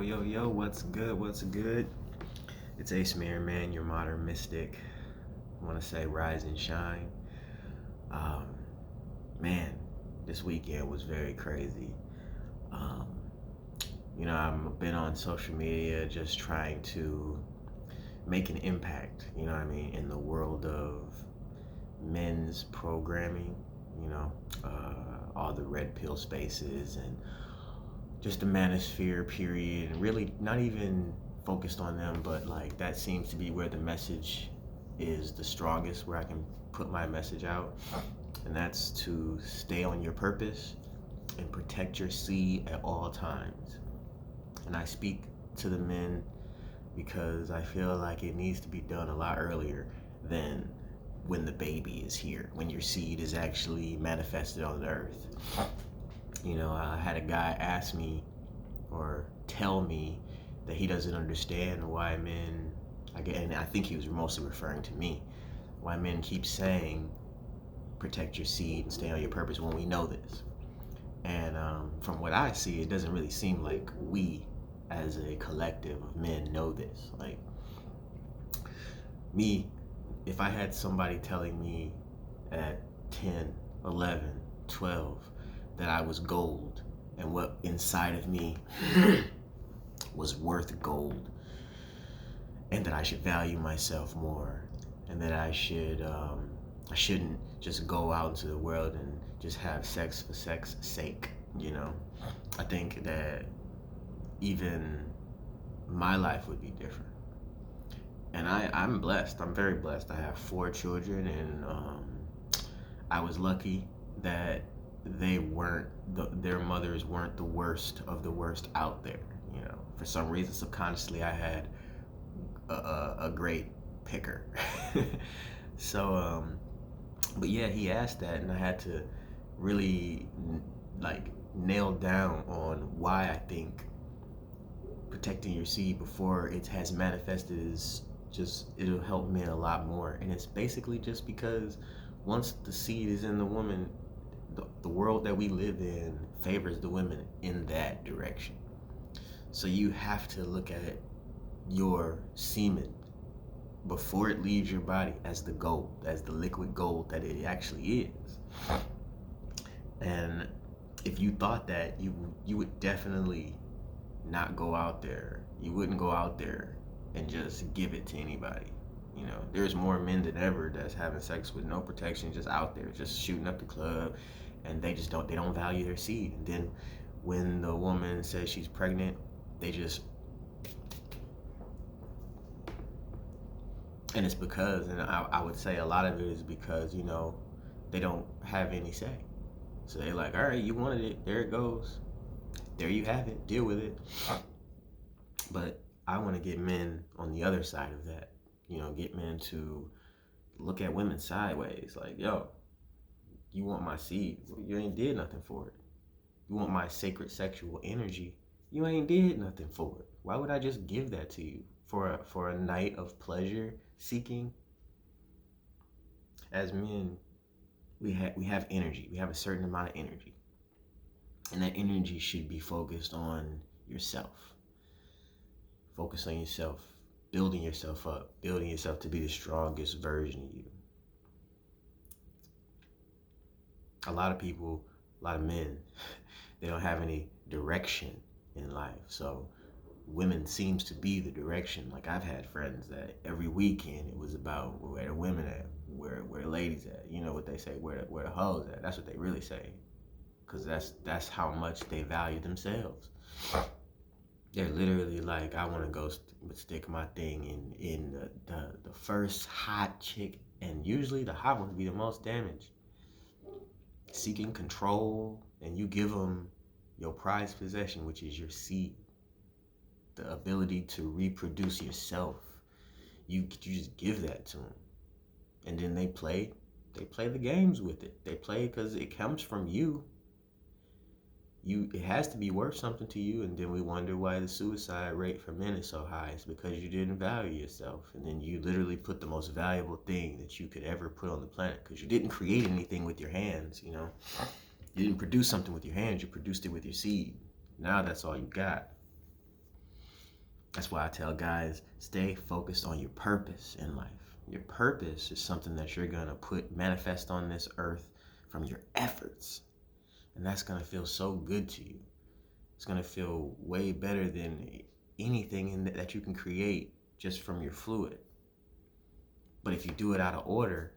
Yo, what's good? What's good? It's Ace Man, your modern mystic. I want to say rise and shine. Um, man, this weekend was very crazy. Um, I've been on social media just trying to make an impact, in the world of men's programming, all the red pill spaces and just the manosphere period, and really not even focused on them, but like that seems to be where the message is the strongest, where I can put my message out, and that's to stay on your purpose and protect your seed at all times. And I speak to the men because I feel like it needs to be done a lot earlier than when the baby is here, when your seed is actually manifested on the earth. I had a guy ask me or tell me that he doesn't understand why men, and I think he was mostly referring to me, why men keep saying protect your seed and stay on your purpose when we know this. And from what I see, it doesn't really seem like we as a collective of men know this. Like me, if I had somebody telling me at 10, 11, 12 that I was gold and what inside of me was worth gold, and that I should value myself more, and that I shouldn't just go out into the world and just have sex for sex sake. I think that even my life would be different. And I'm blessed. I'm very blessed. I have 4 children, and I was lucky that their mothers weren't the worst of the worst out there. For some reason, subconsciously, I had a great picker. so, but yeah, he asked that, and I had to really like nail down on why I think protecting your seed before it has manifested is just, it'll help men a lot more. And it's basically just because once the seed is in the woman, the world that we live in favors the women in that direction. So you have to look at your semen before it leaves your body as the gold, as the liquid gold that it actually is. And if you thought that, you would definitely not go out there. You wouldn't go out there and just give it to anybody. There's more men than ever that's having sex with no protection, just out there, just shooting up the club, and they don't value their seed. And then when the woman says she's pregnant, they just, and it's because, and I would say a lot of it is because, they don't have any say. So they're like, all right, you wanted it, there it goes. There you have it, deal with it. But I want to get men on the other side of that, get men to look at women sideways. Like, yo, you want my seed, you ain't did nothing for it. You want my sacred sexual energy, you ain't did nothing for it. Why would I just give that to you for a night of pleasure seeking? As men, we have energy. We have a certain amount of energy, and that energy should be focused on yourself. Focus on yourself, building yourself up, building yourself to be the strongest version of you. A lot of people, a lot of men, they don't have any direction in life. So women seems to be the direction. Like, I've had friends that every weekend it was about where the women at, where the ladies at. You know what they say, where the hoes at. That's what they really say, because that's how much they value themselves. They're literally like, I want to go stick my thing in the first hot chick, and usually the hot ones be the most damaged. Seeking control, and you give them your prized possession, which is your seed, the ability to reproduce yourself. You just give that to them, and then they play the games with it. They play because it comes from you. It has to be worth something to you, and then we wonder why the suicide rate for men is so high. It's because you didn't value yourself, and then you literally put the most valuable thing that you could ever put on the planet, because you didn't create anything with your hands. You didn't produce something with your hands, you produced it with your seed. Now that's all you got. That's why I tell guys, stay focused on your purpose in life. Your purpose is something that you're gonna manifest on this earth from your efforts. And that's gonna feel so good to you. It's gonna feel way better than anything that you can create just from your fluid. But if you do it out of order,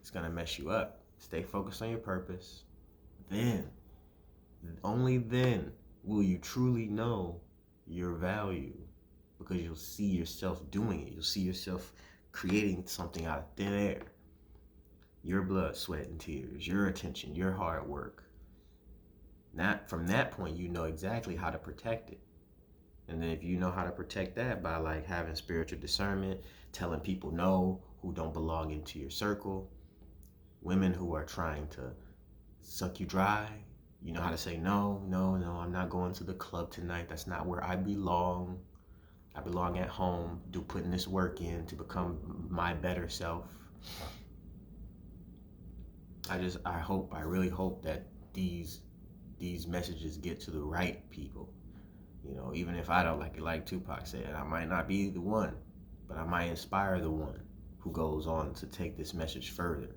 it's gonna mess you up. Stay focused on your purpose. Then, only then, will you truly know your value, because you'll see yourself doing it. You'll see yourself creating something out of thin air. Your blood, sweat, and tears, your attention, your hard work. From that point, you know exactly how to protect it. And then if you know how to protect that by like having spiritual discernment, telling people no who don't belong into your circle, women who are trying to suck you dry, you know how to say no, no, no, I'm not going to the club tonight. That's not where I belong. I belong at home, putting this work in to become my better self. I really hope that these messages get to the right people. You know, even if I don't like it, like Tupac said, I might not be the one, but I might inspire the one who goes on to take this message further.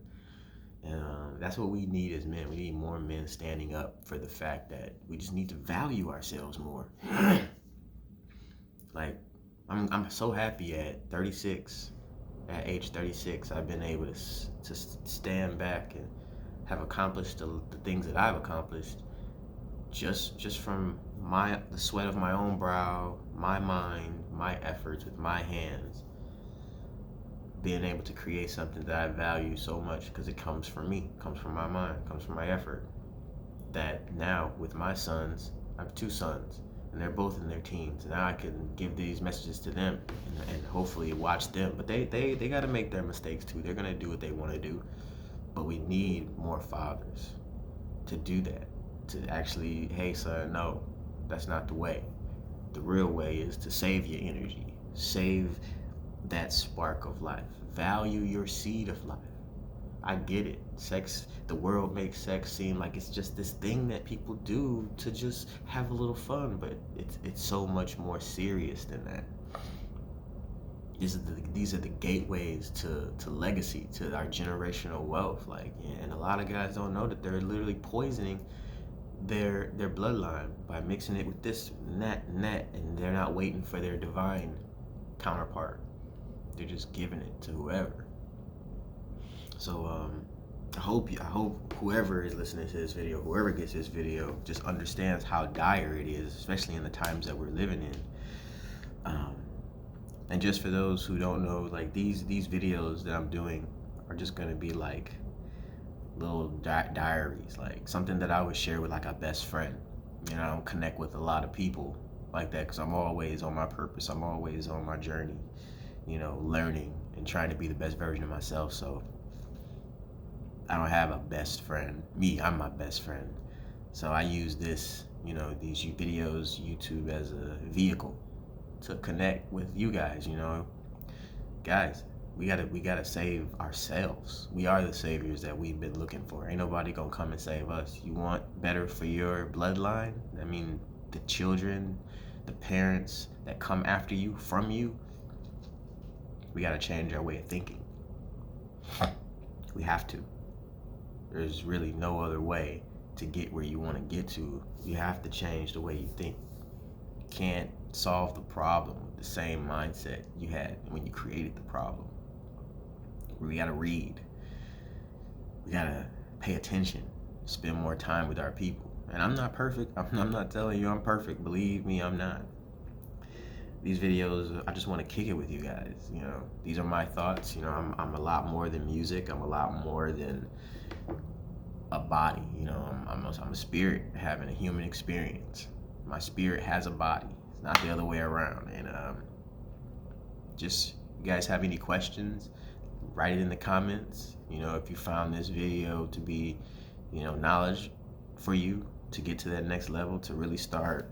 And that's what we need as men. We need more men standing up for the fact that we just need to value ourselves more. Like, I'm so happy at 36. At age 36, I've been able to stand back and have accomplished the things that I've accomplished just from the sweat of my own brow, my mind, my efforts with my hands, being able to create something that I value so much because it comes from me, comes from my mind, comes from my effort. That now with my sons, I have 2 sons, and they're both in their teens. Now I can give these messages to them and hopefully watch them. But they got to make their mistakes too. They're gonna do what they want to do. But we need more fathers to do that. To actually, hey son, no, that's not the way. The real way is to save your energy, save that spark of life, value your seed of life. I get it. Sex, the world makes sex seem like it's just this thing that people do to just have a little fun, but it's so much more serious than that. These are the gateways to legacy, to our generational wealth. Like, and a lot of guys don't know that they're literally poisoning their bloodline by mixing it with this and that, and they're not waiting for their divine counterpart. They're just giving it to whoever. So I hope whoever is listening to this video, whoever gets this video, just understands how dire it is, especially in the times that we're living in. And just for those who don't know, like these videos that I'm doing are just gonna be like little diaries, like something that I would share with like a best friend. You know, I don't connect with a lot of people like that because I'm always on my purpose. I'm always on my journey, you know, learning and trying to be the best version of myself. So I don't have a best friend. I'm my best friend. So I use this, you know, these videos, YouTube as a vehicle to connect with you guys, you know. Guys, we gotta save ourselves. We are the saviors that we've been looking for. Ain't nobody gonna come and save us. You want better for your bloodline? I mean, the children, the parents that come after you, from you, we gotta change our way of thinking. We have to. There's really no other way to get where you want to get to. You have to change the way you think. You can't solve the problem with the same mindset you had when you created the problem. We gotta read. We gotta pay attention. Spend more time with our people. And I'm not perfect. I'm not telling you I'm perfect. Believe me, I'm not. These videos, I just want to kick it with you guys. You know, these are my thoughts. You know, I'm a lot more than music. I'm a lot more than a body. You know, I'm a spirit having a human experience. My spirit has a body. It's not the other way around. And just, you guys have any questions, write it in the comments. You know, if you found this video to be, you know, knowledge for you to get to that next level, to really start,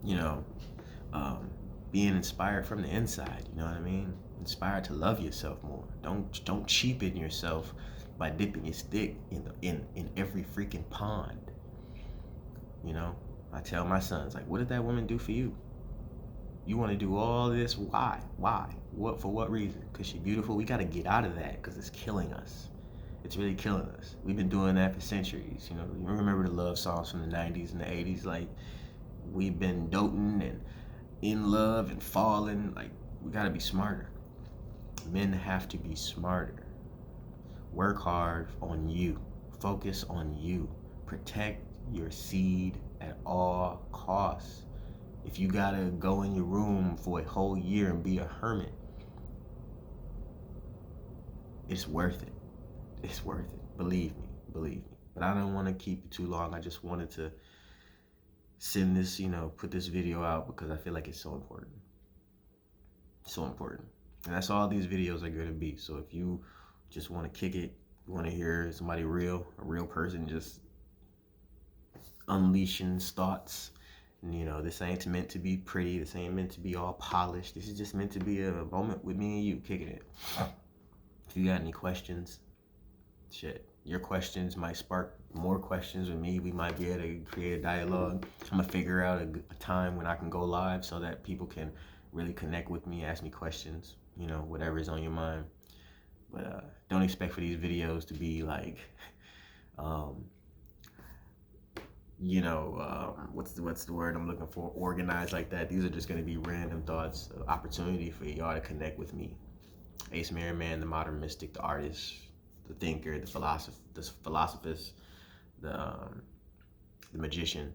you know, being inspired from the inside. You know what I mean? Inspired to love yourself more. Don't cheapen yourself by dipping your stick in every freaking pond. You know, I tell my sons, like, what did that woman do for you? You want to do all this? Why? Why? What? For what reason? Because she's beautiful? We got to get out of that because it's killing us. It's really killing us. We've been doing that for centuries. You know, you remember the love songs from the 90s and the 80s? Like, we've been doting and in love and falling. Like, we got to be smarter. Men have to be smarter. Work hard on you. Focus on you. Protect your seed at all costs. If you gotta go in your room for a whole year and be a hermit, it's worth it. It's worth it. Believe me. Believe me. But I don't want to keep it too long. I just wanted to send this, put this video out because I feel like it's so important. So important. And that's all these videos are going to be. So if you just want to kick it, you want to hear somebody real, a real person just unleashing his thoughts. And, this ain't meant to be pretty. This ain't meant to be all polished. This is just meant to be a moment with me and you kicking it. If you got any questions, shit, your questions might spark more questions with me. We might be able to create a dialogue. I'm going to figure out a time when I can go live so that people can really connect with me, ask me questions, whatever's on your mind. But don't expect for these videos to be like, what's the word I'm looking for? Organized like that. These are just going to be random thoughts, opportunity for y'all to connect with me. Ace Merriman, the modern mystic, the artist, the thinker, the philosophist, the magician.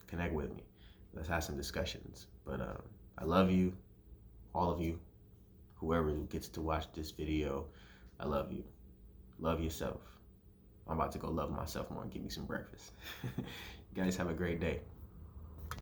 Connect with me. Let's have some discussions. But I love you, all of you, whoever gets to watch this video. I love you. Love yourself. I'm about to go love myself more and get me some breakfast. You guys have a great day.